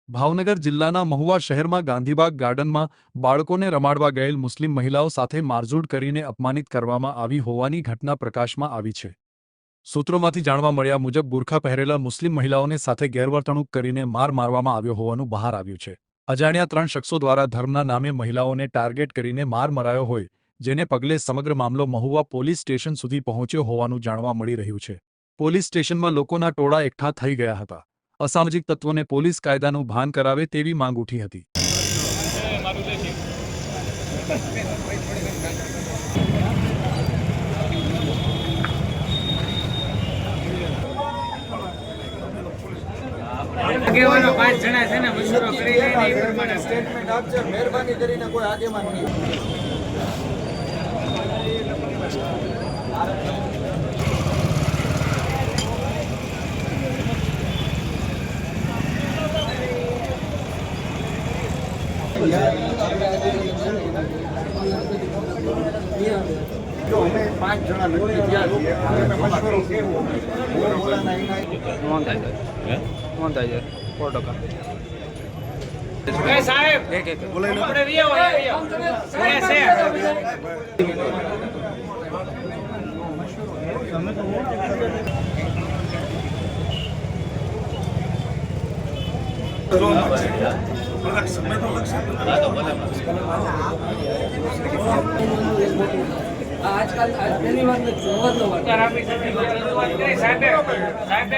ભાવનગર જિલ્લાના મહુવા શહેરમાં ગાંધીબાગ ગાર્ડનમાં બાળકોને રમાડવા ગયેલ મુસ્લિમ મહિલાઓ સાથે મારઝૂડ કરીને અપમાનિત કરવામાં આવી હોવાની ઘટના પ્રકાશમાં આવી છે। સૂત્રોમાંથી જાણવા મળ્યા મુજબ બુરખા પહેરેલા મુસ્લિમ મહિલાઓને સાથે ગેરવર્તણૂક કરીને મારવામાં આવ્યો હોવાનું બહાર આવ્યું છે। અજાણ્યા 3 શખ્સો દ્વારા ધર્મના નામે મહિલાઓને ટાર્ગેટ કરીને માર મરાયો હોય, જેને પગલે સમગ્ર મામલો મહુવા પોલીસ સ્ટેશન સુધી પહોંચ્યો હોવાનું જાણવા મળી રહ્યું છે। પોલીસ સ્ટેશનમાં લોકોના ટોળા એકઠા થઈ ગયા હતા। અસામાજિક તત્વોને પોલીસ કાયદાનું ભાન કરાવે તેવી માંગ ઉઠી હતી। આગેવાનો 5 જણા છે ને મશૂરો કરી લે ને એ પ્રમાણે સ્ટેટમેન્ટ આપજો, મહેરબાની કરીને કોઈ આગેવાન નહીં। જો અમે 5 જણા નક્કી થયા છીએ, અમે મશવરો કેવો કોણ થાય છે 4% સાહેબ આપણે વિયો આજકાલ પહેલી વાર સાહેબ